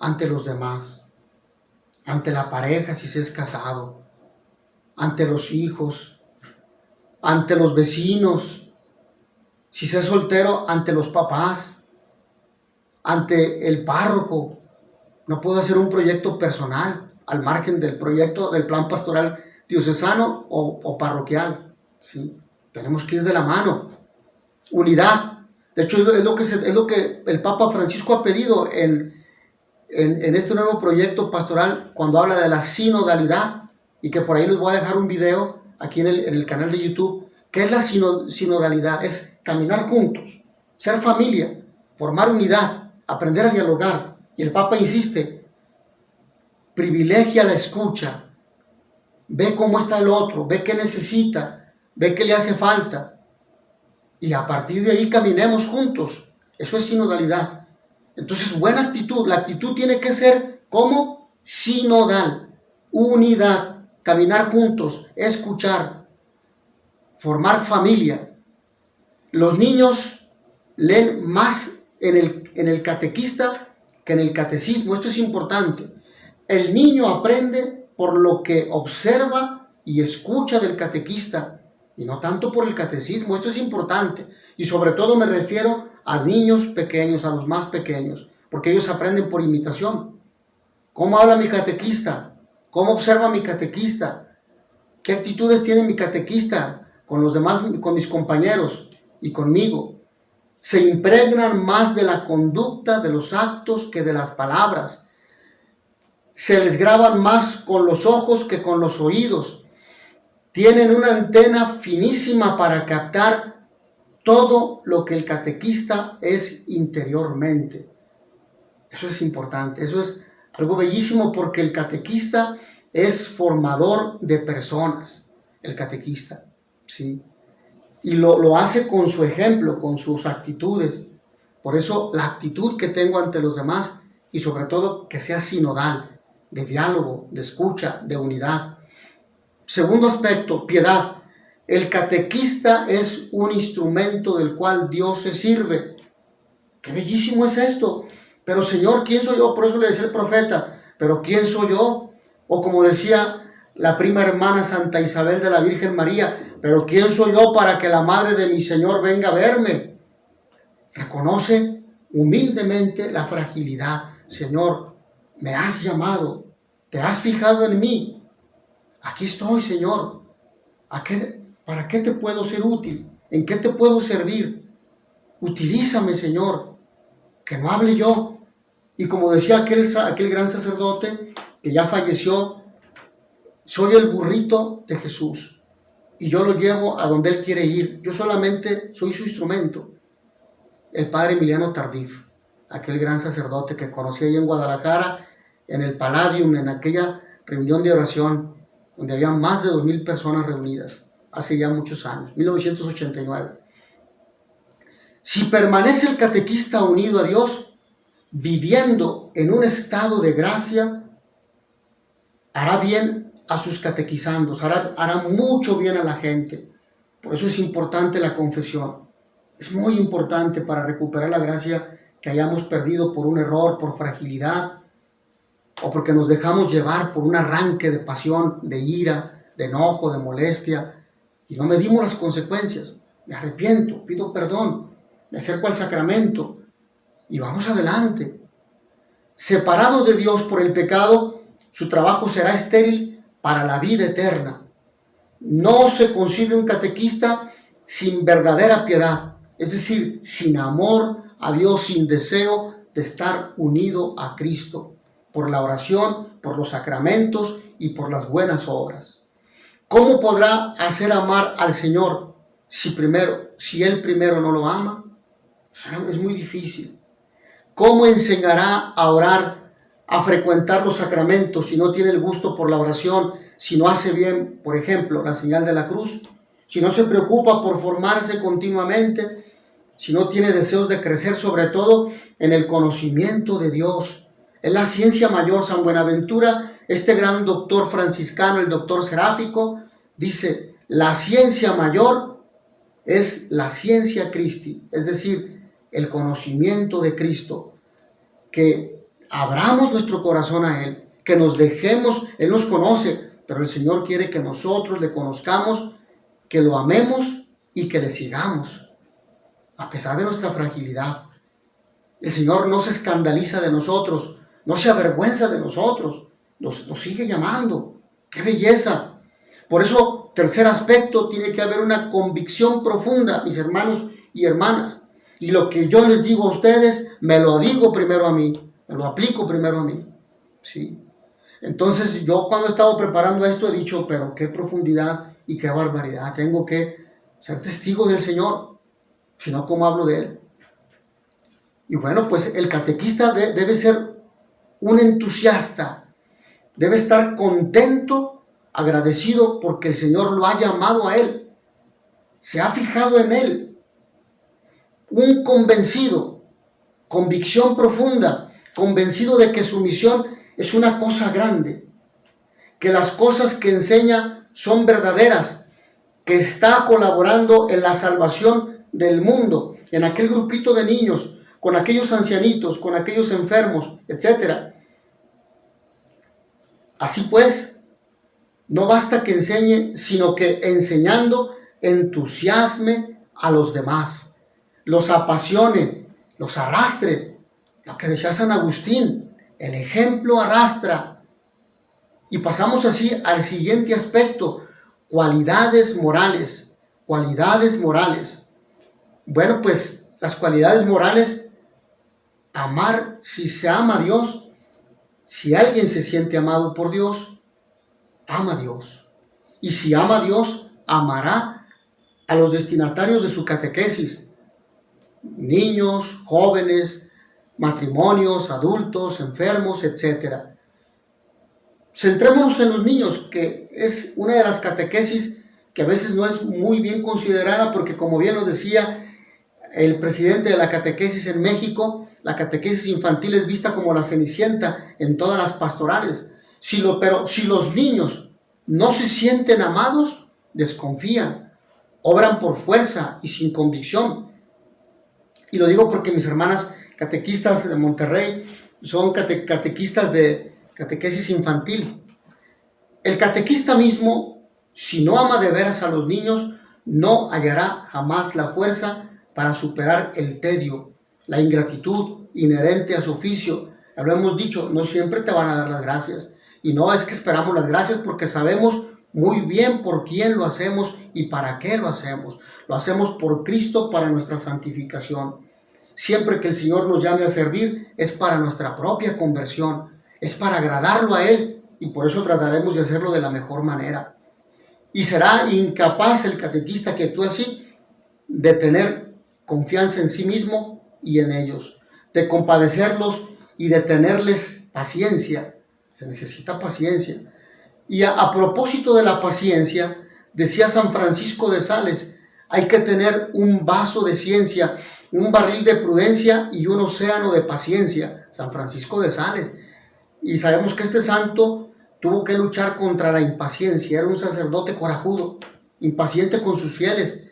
Speaker 1: ante los demás, ante la pareja si se es casado, ante los hijos, ante los vecinos, si se es soltero, ante los papás, ante el párroco. No puedo hacer un proyecto personal al margen del proyecto del plan pastoral diocesano o parroquial, ¿sí? Tenemos que ir de la mano. Unidad. De hecho, es lo que el Papa Francisco ha pedido en este nuevo proyecto pastoral cuando habla de la sinodalidad. y que por ahí les voy a dejar un video aquí en el canal de YouTube, que es la sinodalidad, es caminar juntos, ser familia, formar unidad, aprender a dialogar. Y el Papa insiste, privilegia la escucha, ve cómo está el otro, ve qué necesita, ve qué le hace falta, y a partir de ahí caminemos juntos. Eso es sinodalidad. Entonces, buena actitud. La actitud tiene que ser como sinodal, unidad, caminar juntos, escuchar, formar familia. Los niños leen más en el catequista que en el catecismo. Esto es importante. El niño aprende por lo que observa y escucha del catequista, y no tanto por el catecismo. Esto es importante, y sobre todo me refiero a niños pequeños, a los más pequeños, porque ellos aprenden por imitación. ¿Cómo habla mi catequista? ¿Cómo observa mi catequista? ¿Qué actitudes tiene mi catequista con los demás, con mis compañeros y conmigo? Se impregnan más de la conducta, de los actos, que de las palabras. Se les graban más con los ojos que con los oídos. Tienen una antena finísima para captar todo lo que el catequista es interiormente. Eso es importante, eso es algo bellísimo, porque el catequista es formador de personas, el catequista, ¿sí? Y lo hace con su ejemplo, con sus actitudes. Por eso la actitud que tengo ante los demás, y sobre todo que sea sinodal, de diálogo, de escucha, de unidad. Segundo aspecto, piedad. El catequista es un instrumento del cual Dios se sirve. ¡Qué bellísimo es esto! Pero Señor, ¿quién soy yo? Por eso le decía el profeta, ¿pero quién soy yo? O como decía la prima hermana Santa Isabel de la Virgen María, ¿pero quién soy yo para que la madre de mi Señor venga a verme? Reconoce humildemente la fragilidad. Señor, me has llamado, te has fijado en mí. Aquí estoy, Señor. ¿Para qué te puedo ser útil? ¿En qué te puedo servir? Utilízame, Señor, que no hable yo. Y como decía aquel gran sacerdote que ya falleció, soy el burrito de Jesús y yo lo llevo a donde Él quiere ir. Yo solamente soy su instrumento. El padre Emiliano Tardif, aquel gran sacerdote que conocí ahí en Guadalajara, en el Palladium, en aquella reunión de oración, donde había más de 2,000 personas reunidas, hace ya muchos años, 1989. Si permanece el catequista unido a Dios, viviendo en un estado de gracia, hará bien a sus catequizandos, hará mucho bien a la gente. Por eso es importante la confesión. Es muy importante para recuperar la gracia que hayamos perdido por un error, por fragilidad, o porque nos dejamos llevar por un arranque de pasión, de ira, de enojo, de molestia, y no medimos las consecuencias. Me arrepiento, pido perdón, me acerco al sacramento, y vamos adelante. Separado de Dios por el pecado, su trabajo será estéril para la vida eterna. No se concibe un catequista sin verdadera piedad, es decir, sin amor a Dios, sin deseo de estar unido a Cristo, por la oración, por los sacramentos y por las buenas obras. ¿Cómo podrá hacer amar al Señor si Él primero no lo ama? Es muy difícil. ¿Cómo enseñará a orar, a frecuentar los sacramentos si no tiene el gusto por la oración, si no hace bien, por ejemplo, la señal de la cruz, si no se preocupa por formarse continuamente, si no tiene deseos de crecer, sobre todo en el conocimiento de Dios? Es la ciencia mayor. San Buenaventura, este gran doctor franciscano, el doctor seráfico, dice, la ciencia mayor es la ciencia Christi, es decir, el conocimiento de Cristo, que abramos nuestro corazón a Él, que nos dejemos. Él nos conoce, pero el Señor quiere que nosotros le conozcamos, que lo amemos y que le sigamos, a pesar de nuestra fragilidad. El Señor no se escandaliza de nosotros, no se avergüenza de nosotros, nos sigue llamando. ¡Qué belleza! Por eso, tercer aspecto, tiene que haber una convicción profunda, mis hermanos y hermanas. Y lo que yo les digo a ustedes, me lo digo primero a mí, me lo aplico primero a mí. ¿Sí? Entonces yo cuando he estado preparando esto he dicho, pero qué profundidad y qué barbaridad, tengo que ser testigo del Señor, si no, ¿cómo hablo de Él? Y bueno, pues el catequista debe ser un entusiasta, debe estar contento, agradecido porque el Señor lo ha llamado a Él, se ha fijado en Él, un convencido, convicción profunda, convencido de que su misión es una cosa grande, que las cosas que enseña son verdaderas, que está colaborando en la salvación del mundo, en aquel grupito de niños, con aquellos ancianitos, con aquellos enfermos, etc. Así pues, no basta que enseñe, sino que enseñando entusiasme a los demás, los apasione, los arrastre, lo que decía San Agustín, el ejemplo arrastra. Y pasamos así al siguiente aspecto, cualidades morales, cualidades morales. Bueno, pues las cualidades morales, amar, si se ama a Dios, si alguien se siente amado por Dios, ama a Dios. Y si ama a Dios, amará a los destinatarios de su catequesis, niños, jóvenes, matrimonios, adultos, enfermos, etc. Centrémonos en los niños, que es una de las catequesis que a veces no es muy bien considerada, porque como bien lo decía el presidente de la catequesis en México, la catequesis infantil es vista como la cenicienta en todas las pastorales. Pero si los niños no se sienten amados, desconfían, obran por fuerza y sin convicción. Y lo digo porque mis hermanas catequistas de Monterrey son catequistas de catequesis infantil. El catequista mismo, si no ama de veras a los niños, no hallará jamás la fuerza para superar el tedio, la ingratitud inherente a su oficio. Ya lo hemos dicho, no siempre te van a dar las gracias. Y no es que esperamos las gracias, porque sabemos muy bien por quién lo hacemos y para qué lo hacemos. Lo hacemos por Cristo, para nuestra santificación. Siempre que el Señor nos llame a servir, es para nuestra propia conversión, es para agradarlo a Él, y por eso trataremos de hacerlo de la mejor manera. Y será incapaz el catequista que actúe así de tener confianza en sí mismo y en ellos, de compadecerlos y de tenerles paciencia. Se necesita paciencia. Y a propósito de la paciencia, decía San Francisco de Sales, hay que tener un vaso de ciencia, un barril de prudencia y un océano de paciencia. San Francisco de Sales. Y sabemos que este santo tuvo que luchar contra la impaciencia, era un sacerdote corajudo, impaciente con sus fieles,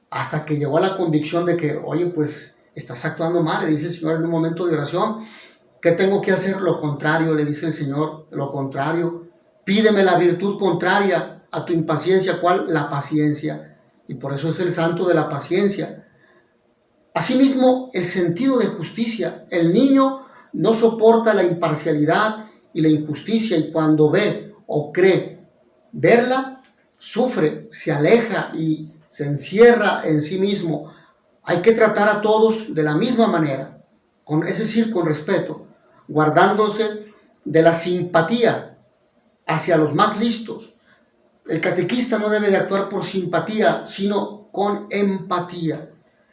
Speaker 1: hasta que llegó a la convicción de que, oye, pues estás actuando mal, le dice el Señor en un momento de oración. ¿Qué tengo que hacer? Lo contrario, le dice el Señor, lo contrario. Pídeme la virtud contraria a tu impaciencia. ¿Cuál? La paciencia. Y por eso es el santo de la paciencia. Asimismo, el sentido de justicia. El niño no soporta la imparcialidad y la injusticia, y cuando ve o cree verla, sufre, se aleja y se encierra en sí mismo. Hay que tratar a todos de la misma manera, es decir, con respeto, guardándose de la simpatía hacia los más listos. El catequista no debe de actuar por simpatía, sino con empatía.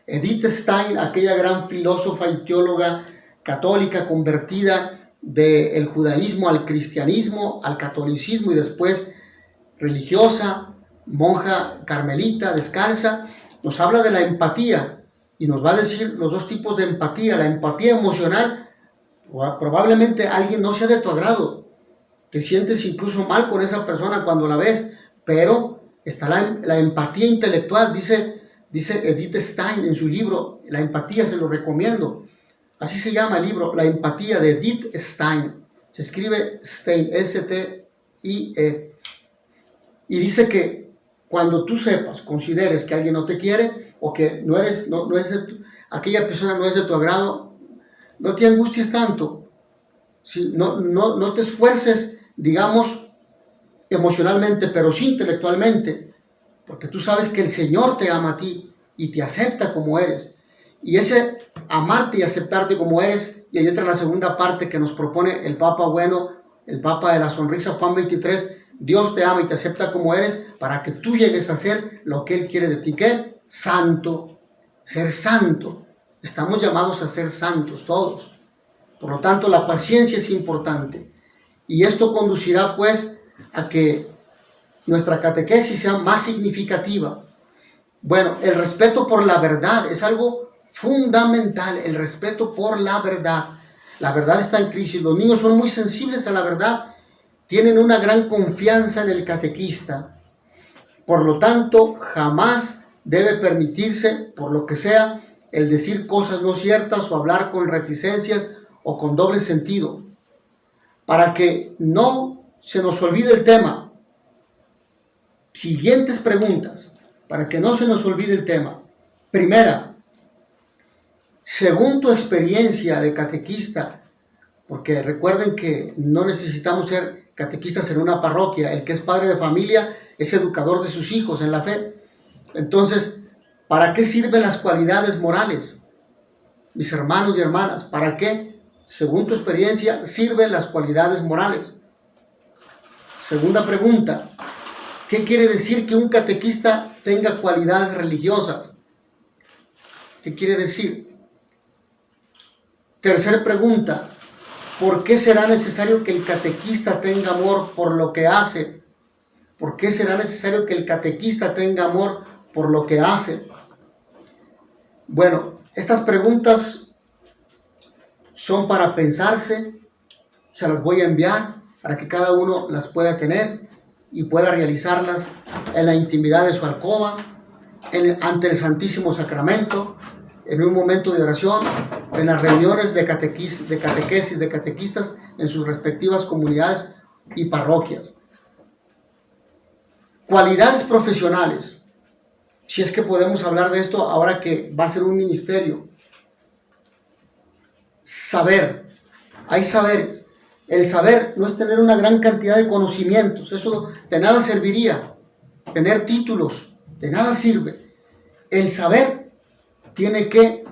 Speaker 1: Edith Stein, aquella gran filósofa y teóloga católica convertida del judaísmo al cristianismo, al catolicismo y después religiosa, monja carmelita, descalza, nos habla de la empatía y nos va a decir los dos tipos de empatía. La empatía emocional, probablemente alguien no sea de tu agrado, te sientes incluso mal con esa persona cuando la ves, pero está la empatía intelectual, dice Edith Stein en su libro, La empatía, se lo recomiendo. Así se llama el libro, La empatía, de Edith Stein. Se escribe Stein, S-T-I-E. Y dice que cuando tú sepas, consideres que alguien no te quiere o que aquella persona no es de tu agrado, no te angusties tanto. No te esfuerces, digamos, emocionalmente, pero sí intelectualmente, porque tú sabes que el Señor te ama a ti y te acepta como eres. Y ese amarte y aceptarte como eres, y ahí entra la segunda parte que nos propone el Papa Bueno, el Papa de la Sonrisa, Juan 23, Dios te ama y te acepta como eres para que tú llegues a ser lo que Él quiere de ti. ¿Qué? Santo. Ser santo. Estamos llamados a ser santos todos. Por lo tanto, la paciencia es importante. Y esto conducirá pues a que nuestra catequesis sea más significativa. Bueno, el respeto por la verdad es algo fundamental, el respeto por la verdad. La verdad está en crisis. Los niños son muy sensibles a la verdad, tienen una gran confianza en el catequista. Por lo tanto, jamás debe permitirse, por lo que sea, el decir cosas no ciertas o hablar con reticencias o con doble sentido, para que no se nos olvide el tema. Siguientes preguntas, para que no se nos olvide el tema. Primera, según tu experiencia de catequista, porque recuerden que no necesitamos ser catequistas en una parroquia, el que es padre de familia es educador de sus hijos en la fe. Entonces, ¿para qué sirven las cualidades morales? Mis hermanos y hermanas, ¿para qué, según tu experiencia, sirven las cualidades morales? Segunda pregunta, ¿qué quiere decir que un catequista tenga cualidades religiosas? ¿Qué quiere decir? Tercera pregunta, ¿por qué será necesario que el catequista tenga amor por lo que hace? ¿Por qué será necesario que el catequista tenga amor por lo que hace? Bueno, estas preguntas son para pensarse, se las voy a enviar para que cada uno las pueda tener y pueda realizarlas en la intimidad de su alcoba, ante el Santísimo Sacramento, en un momento de oración, en las reuniones de catequesis, de catequistas en sus respectivas comunidades y parroquias. Cualidades profesionales, si es que podemos hablar de esto ahora que va a ser un ministerio. Saber, hay saberes. El saber no es tener una gran cantidad de conocimientos, eso de nada serviría. Tener títulos, de nada sirve. El saber tiene que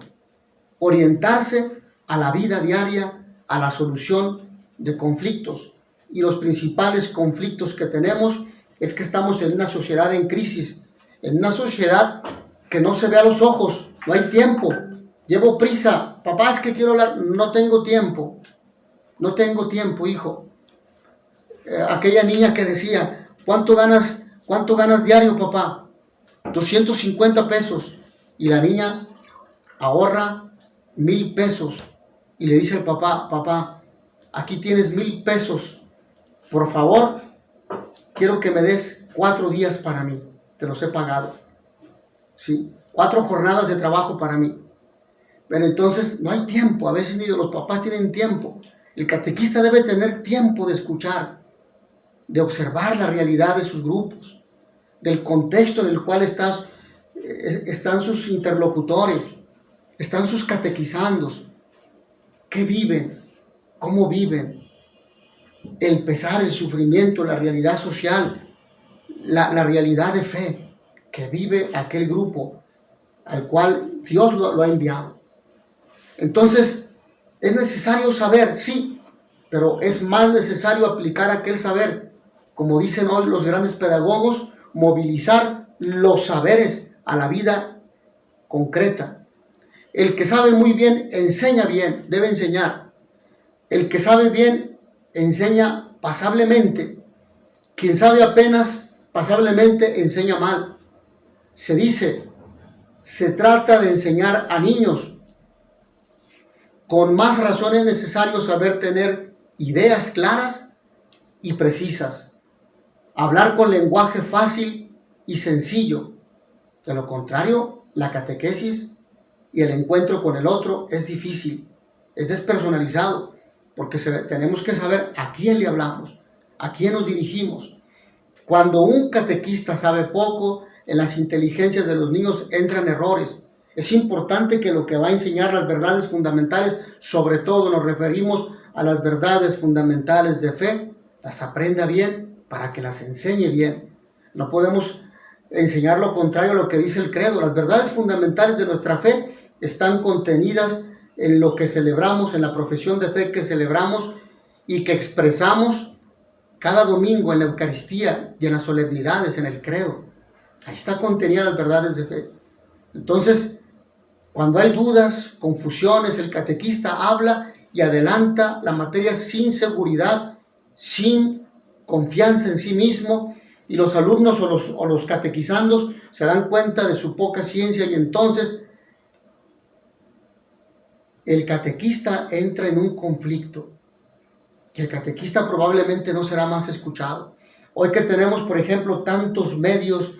Speaker 1: orientarse a la vida diaria, a la solución de conflictos. Y los principales conflictos que tenemos es que estamos en una sociedad en crisis, en una sociedad que no se ve a los ojos, no hay tiempo, llevo prisa, papá, es que quiero hablar, no tengo tiempo, hijo. Aquella niña que decía, ¿cuánto ganas diario, papá? 250 pesos. Y la niña ahorra 1,000 pesos y le dice al papá, papá, aquí tienes 1,000 pesos, por favor, quiero que me des 4 días para mí, te los he pagado, ¿sí? 4 jornadas de trabajo para mí. Pero entonces no hay tiempo, a veces ni de los papás tienen tiempo. El catequista debe tener tiempo de escuchar, de observar la realidad de sus grupos, del contexto en el cual están sus interlocutores, están sus catequizandos, qué viven, cómo viven, el pesar, el sufrimiento, la realidad social, la realidad de fe que vive aquel grupo al cual Dios lo ha enviado. Entonces, es necesario saber, sí, pero es más necesario aplicar aquel saber, como dicen hoy los grandes pedagogos, movilizar los saberes a la vida concreta. El que sabe muy bien, enseña bien, debe enseñar. El que sabe bien, enseña pasablemente. Quien sabe apenas pasablemente, enseña mal. Se dice, se trata de enseñar a niños. Con más razón es necesario saber tener ideas claras y precisas. Hablar con lenguaje fácil y sencillo. De lo contrario, la catequesis y el encuentro con el otro es difícil, es despersonalizado, porque tenemos que saber a quién le hablamos, a quién nos dirigimos. Cuando un catequista sabe poco, en las inteligencias de los niños entran errores. Es importante que lo que va a enseñar, las verdades fundamentales, sobre todo nos referimos a las verdades fundamentales de fe, las aprenda bien para que las enseñe bien. No podemos enseñar lo contrario a lo que dice el credo. Las verdades fundamentales de nuestra fe están contenidas en lo que celebramos, en la profesión de fe que celebramos, y que expresamos cada domingo en la Eucaristía y en las solemnidades, en el credo. Ahí está contenida las verdades de fe. Entonces, cuando hay dudas, confusiones, el catequista habla y adelanta la materia sin seguridad, sin confianza en sí mismo, y los alumnos o los catequizandos se dan cuenta de su poca ciencia, y entonces el catequista entra en un conflicto, que el catequista probablemente no será más escuchado. Hoy que tenemos, por ejemplo, tantos medios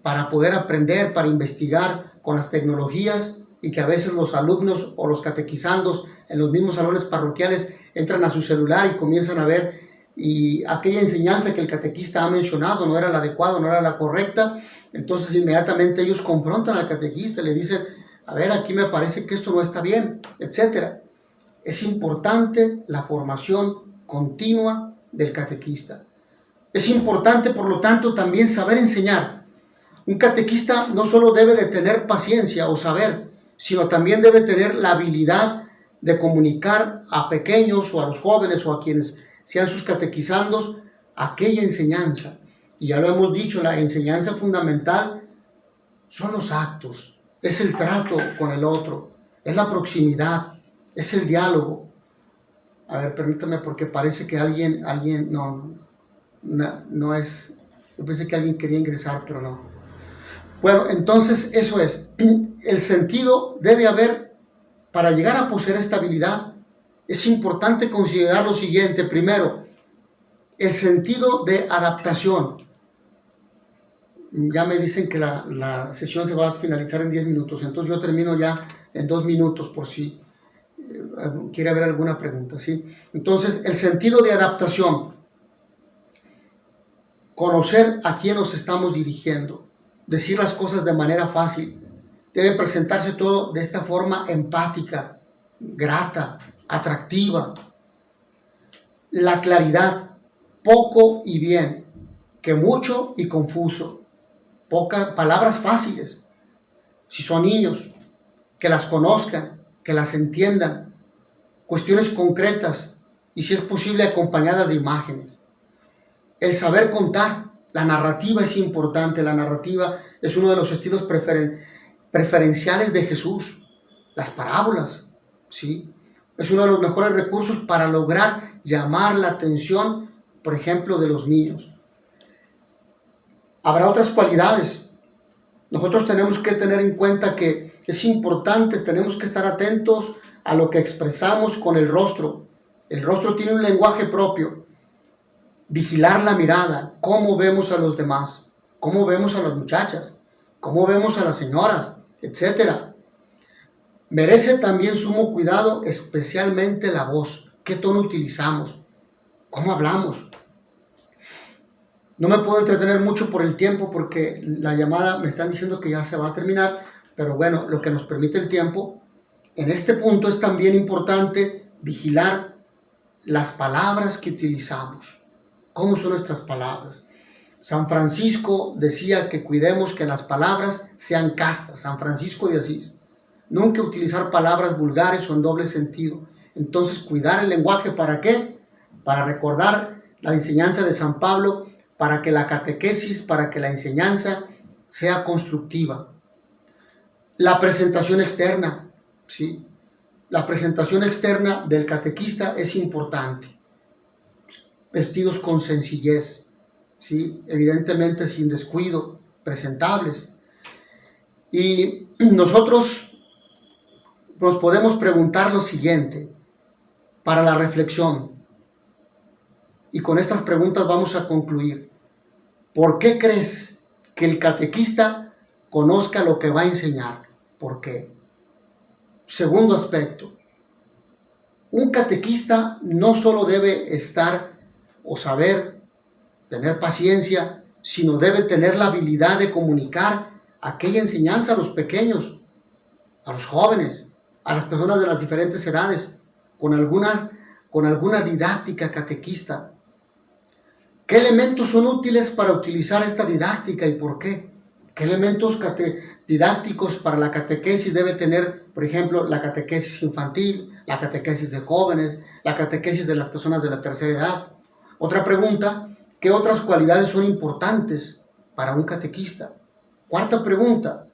Speaker 1: para poder aprender, para investigar con las tecnologías, y que a veces los alumnos o los catequizandos en los mismos salones parroquiales entran a su celular y comienzan a ver, y aquella enseñanza que el catequista ha mencionado no era la adecuada, no era la correcta. Entonces inmediatamente ellos confrontan al catequista, le dicen: a ver, aquí me parece que esto no está bien, etc. Es importante la formación continua del catequista. Es importante, por lo tanto, también saber enseñar. Un catequista no solo debe de tener paciencia o saber, sino también debe tener la habilidad de comunicar a pequeños o a los jóvenes o a quienes sean sus catequizandos aquella enseñanza. Y ya lo hemos dicho, la enseñanza fundamental son los actos, es el trato con el otro, es la proximidad, es el diálogo. A ver, permítame, porque parece que alguien no es, yo pensé que alguien quería ingresar, pero no. Bueno, entonces eso es, el sentido debe haber, para llegar a poseer esta habilidad, es importante considerar lo siguiente. Primero, el sentido de adaptación. Ya me dicen que la sesión se va a finalizar en 10 minutos, entonces yo termino ya en 2 minutos por si quiere haber alguna pregunta, ¿sí? Entonces, el sentido de adaptación. Conocer a quién nos estamos dirigiendo, decir las cosas de manera fácil, debe presentarse todo de esta forma empática, grata, atractiva. La claridad, poco y bien, que mucho y confuso. Palabras fáciles, si son niños, que las conozcan, que las entiendan. Cuestiones concretas y, si es posible, acompañadas de imágenes. El saber contar, la narrativa es importante. La narrativa es uno de los estilos preferenciales de Jesús. Las parábolas, ¿sí? Es uno de los mejores recursos para lograr llamar la atención, por ejemplo, de los niños. Habrá otras cualidades. Nosotros tenemos que tener en cuenta que es importante, tenemos que estar atentos a lo que expresamos con el rostro. El rostro tiene un lenguaje propio. Vigilar la mirada, cómo vemos a los demás, cómo vemos a las muchachas, cómo vemos a las señoras, etc. Merece también sumo cuidado, especialmente la voz. ¿Qué tono utilizamos? ¿Cómo hablamos? No me puedo entretener mucho por el tiempo, porque la llamada me están diciendo que ya se va a terminar, pero bueno, lo que nos permite el tiempo. En este punto es también importante vigilar las palabras que utilizamos. ¿Cómo son nuestras palabras? San Francisco decía que cuidemos que las palabras sean castas. San Francisco de Asís. Nunca utilizar palabras vulgares o en doble sentido. Entonces, cuidar el lenguaje, ¿para qué? Para recordar la enseñanza de San Pablo, para que la catequesis, para que la enseñanza sea constructiva. La presentación externa, ¿sí? La presentación externa del catequista es importante. Vestidos con sencillez, ¿sí? Evidentemente sin descuido, presentables. Y nosotros nos podemos preguntar lo siguiente para la reflexión. Y con estas preguntas vamos a concluir. ¿Por qué crees que el catequista conozca lo que va a enseñar? ¿Por qué? Segundo aspecto. Un catequista no solo debe estar o saber, tener paciencia, sino debe tener la habilidad de comunicar aquella enseñanza a los pequeños, a los jóvenes, a las personas de las diferentes edades, con alguna didáctica catequista. ¿Qué elementos son útiles para utilizar esta didáctica y por qué? ¿Qué elementos didácticos para la catequesis debe tener, por ejemplo, la catequesis infantil, la catequesis de jóvenes, la catequesis de las personas de la tercera edad? Otra pregunta, ¿qué otras cualidades son importantes para un catequista? Cuarta pregunta,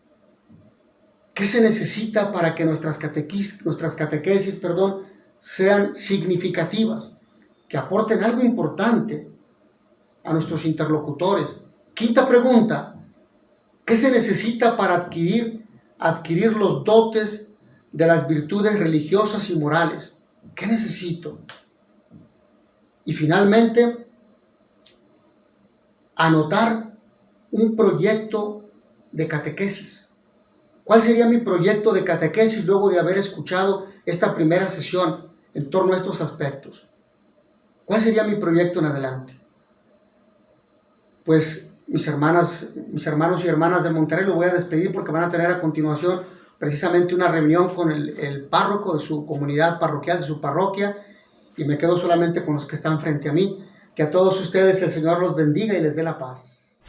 Speaker 1: ¿qué se necesita para que nuestras catequesis sean significativas, que aporten algo importante a nuestros interlocutores? Quinta pregunta, ¿qué se necesita para adquirir los dotes de las virtudes religiosas y morales? ¿Qué necesito? Y finalmente, anotar un proyecto de catequesis. ¿Cuál sería mi proyecto de catequesis luego de haber escuchado esta primera sesión en torno a estos aspectos? ¿Cuál sería mi proyecto en adelante? Pues mis hermanos y hermanas de Monterrey, lo voy a despedir porque van a tener a continuación precisamente una reunión con el párroco de su comunidad parroquial, de su parroquia, y me quedo solamente con los que están frente a mí. Que a todos ustedes el Señor los bendiga y les dé la paz.